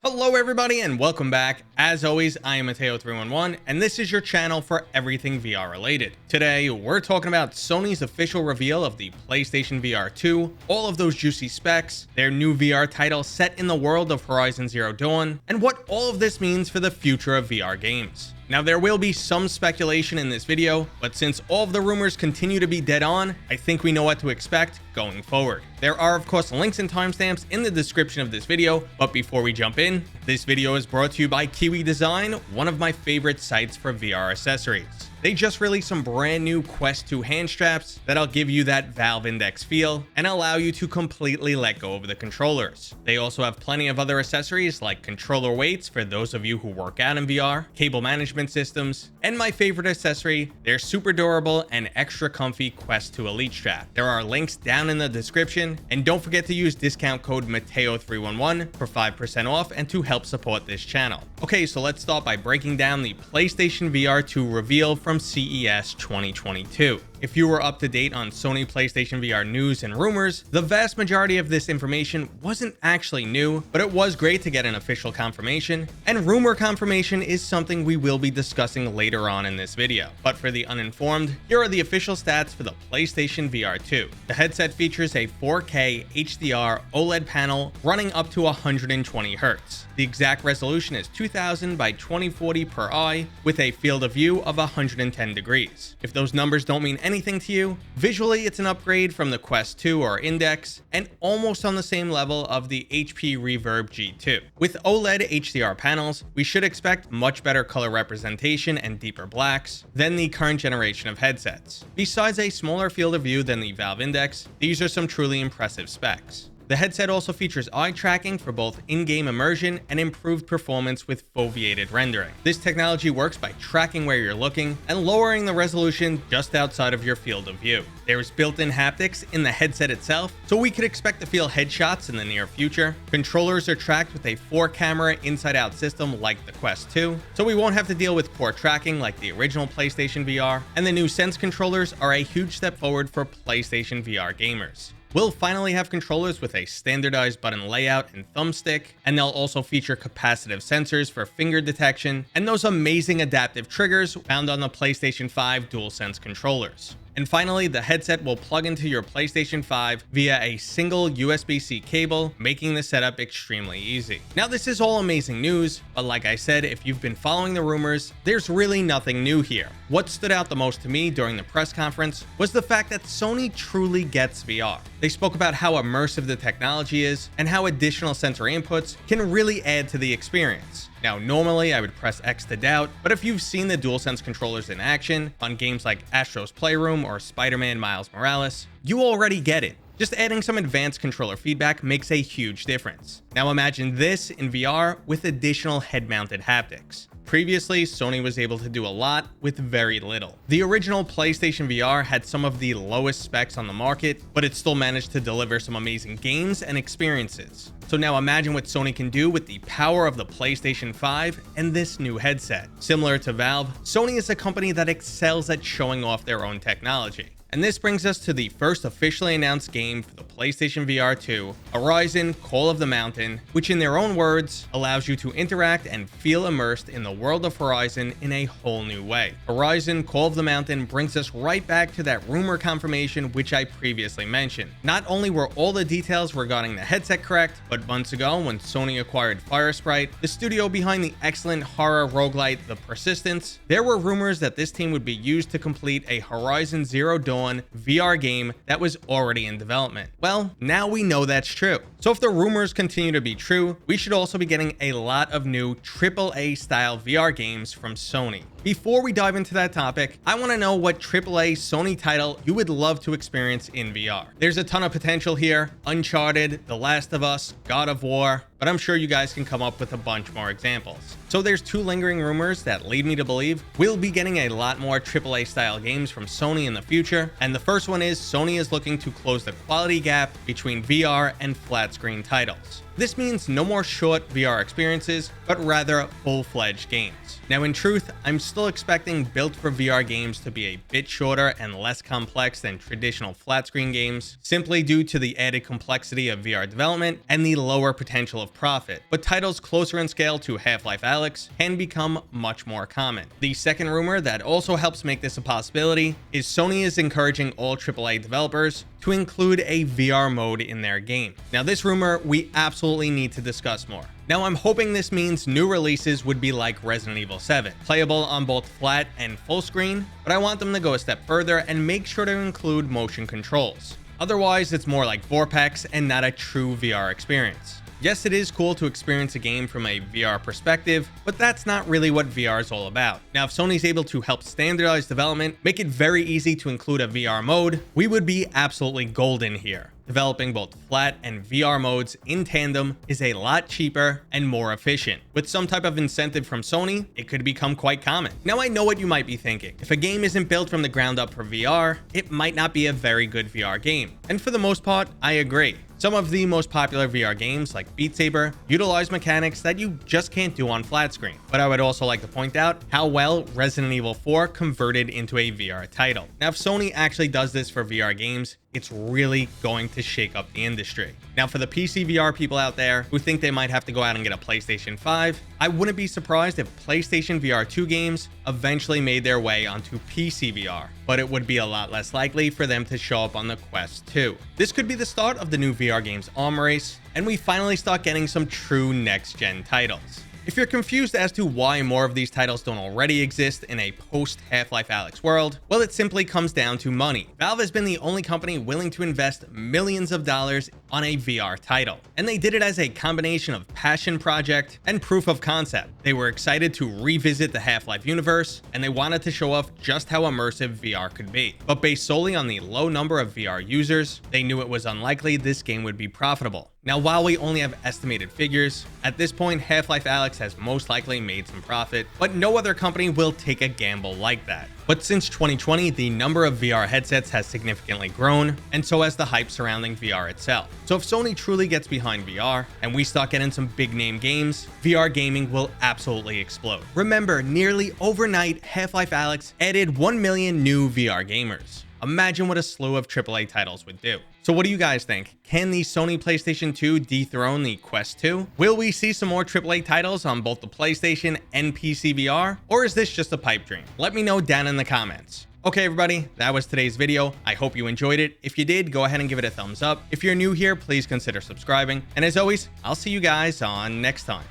Hello everybody and welcome back. As always, I am Mateo311 and this is your channel for everything VR related. Today, we're talking about Sony's official reveal of the PlayStation VR 2, all of those juicy specs, their new VR title set in the world of Horizon Zero Dawn, and what all of this means for the future of VR games. Now, there will be some speculation in this video, but since all of the rumors continue to be dead on, I think we know what to expect going forward. There are, of course, links and timestamps in the description of this video, but before we jump in, this video is brought to you by Kiwi Design, one of my favorite sites for VR accessories. They just released some brand new Quest 2 hand straps that'll give you that Valve Index feel and allow you to completely let go of the controllers. They also have plenty of other accessories like controller weights for those of you who work out in VR, cable management systems, and my favorite accessory, their super durable and extra comfy Quest 2 Elite strap. There are links down in the description, and don't forget to use discount code Mateo311 for 5% off and to help support this channel. Okay, so let's start by breaking down the PlayStation VR 2 reveal from CES 2022. If you were up to date on Sony PlayStation VR news and rumors, the vast majority of this information wasn't actually new, but it was great to get an official confirmation, and rumor confirmation is something we will be discussing later on in this video. But for the uninformed, here are the official stats for the PlayStation VR 2. The headset features a 4K HDR OLED panel running up to 120 Hz. The exact resolution is 2000 by 2040 per eye with a field of view of 110 degrees. If those numbers don't mean anything to you, visually it's an upgrade from the Quest 2 or Index and almost on the same level of the HP Reverb G2. With OLED HDR panels, we should expect much better color representation and deeper blacks than the current generation of headsets. Besides a smaller field of view than the Valve Index, these are some truly impressive specs. The headset also features eye tracking for both in-game immersion and improved performance with foveated rendering. This technology works by tracking where you're looking and lowering the resolution just outside of your field of view. There's built-in haptics in the headset itself, so we could expect to feel headshots in the near future. Controllers are tracked with a 4-camera inside-out system like the Quest 2, so we won't have to deal with poor tracking like the original PlayStation VR, and the new Sense controllers are a huge step forward for PlayStation VR gamers. We'll finally have controllers with a standardized button layout and thumbstick, and they'll also feature capacitive sensors for finger detection and those amazing adaptive triggers found on the PlayStation 5 DualSense controllers. And finally, the headset will plug into your PlayStation 5 via a single USB-C cable, making the setup extremely easy. Now, this is all amazing news, but like I said, if you've been following the rumors, there's really nothing new here. What stood out the most to me during the press conference was the fact that Sony truly gets VR. They spoke about how immersive the technology is and how additional sensory inputs can really add to the experience. Now, normally I would press X to doubt, but if you've seen the DualSense controllers in action on games like Astro's Playroom or Spider-Man Miles Morales, you already get it. Just adding some advanced controller feedback makes a huge difference. Now imagine this in VR with additional head-mounted haptics. Previously, Sony was able to do a lot with very little. The original PlayStation VR had some of the lowest specs on the market, but it still managed to deliver some amazing games and experiences. So now imagine what Sony can do with the power of the PlayStation 5 and this new headset. Similar to Valve, Sony is a company that excels at showing off their own technology. And this brings us to the first officially announced game for the PlayStation VR 2, Horizon Call of the Mountain, which in their own words allows you to interact and feel immersed in the world of Horizon in a whole new way. Horizon Call of the Mountain brings us right back to that rumor confirmation which I previously mentioned. Not only were all the details regarding the headset correct, but months ago when Sony acquired Firesprite, the studio behind the excellent horror roguelite The Persistence, there were rumors that this team would be used to complete a Horizon Zero Dawn VR game that was already in development. Well, now we know that's true. So if the rumors continue to be true, we should also be getting a lot of new AAA style VR games from Sony. Before we dive into that topic, I want to know what AAA Sony title you would love to experience in VR. There's a ton of potential here: Uncharted, The Last of Us, God of War, but I'm sure you guys can come up with a bunch more examples. So there's two lingering rumors that lead me to believe we'll be getting a lot more AAA style games from Sony in the future, and the first one is Sony is looking to close the quality gap between VR and flat screen titles. This means no more short VR experiences, but rather full-fledged games. Now in truth, I'm still expecting built for VR games to be a bit shorter and less complex than traditional flat screen games, simply due to the added complexity of VR development and the lower potential of profit. But titles closer in scale to Half-Life Alyx can become much more common. The second rumor that also helps make this a possibility is Sony is encouraging all AAA developers to include a VR mode in their game. Now this rumor we absolutely need to discuss more. Now I'm hoping this means new releases would be like Resident Evil 7, playable on both flat and full screen, but I want them to go a step further and make sure to include motion controls. Otherwise, it's more like Vorpex and not a true VR experience. Yes, it is cool to experience a game from a VR perspective, but that's not really what VR is all about. Now, if Sony's able to help standardize development, make it very easy to include a VR mode, we would be absolutely golden here. Developing both flat and VR modes in tandem is a lot cheaper and more efficient. With some type of incentive from Sony, it could become quite common. Now I know what you might be thinking. If a game isn't built from the ground up for VR, it might not be a very good VR game. And for the most part, I agree. Some of the most popular VR games, like Beat Saber, utilize mechanics that you just can't do on flat screen. But I would also like to point out how well Resident Evil 4 converted into a VR title. Now, if Sony actually does this for VR games, it's really going to shake up the industry. Now, for the PC VR people out there who think they might have to go out and get a PlayStation 5, I wouldn't be surprised if PlayStation VR2 games eventually made their way onto PC VR, but it would be a lot less likely for them to show up on the Quest 2. This could be the start of the new VR games arm race, and we finally start getting some true next-gen titles. If you're confused as to why more of these titles don't already exist in a post-Half-Life Alyx world, well, it simply comes down to money. Valve has been the only company willing to invest millions of dollars on a VR title, and they did it as a combination of passion project and proof of concept. They were excited to revisit the Half-Life universe, and they wanted to show off just how immersive VR could be. But based solely on the low number of VR users, they knew it was unlikely this game would be profitable. Now, while we only have estimated figures, at this point, Half-Life Alyx has most likely made some profit, but no other company will take a gamble like that. But since 2020, the number of VR headsets has significantly grown, and so has the hype surrounding VR itself. So if Sony truly gets behind VR, and we start getting some big name games, VR gaming will absolutely explode. Remember, nearly overnight, Half-Life Alyx added 1 million new VR gamers. Imagine what a slew of AAA titles would do. So what do you guys think? Can the Sony PlayStation 2 dethrone the Quest 2? Will we see some more AAA titles on both the PlayStation and PC VR? Or is this just a pipe dream? Let me know down in the comments. Okay, everybody, that was today's video. I hope you enjoyed it. If you did, go ahead and give it a thumbs up. If you're new here, please consider subscribing. And as always, I'll see you guys on next time.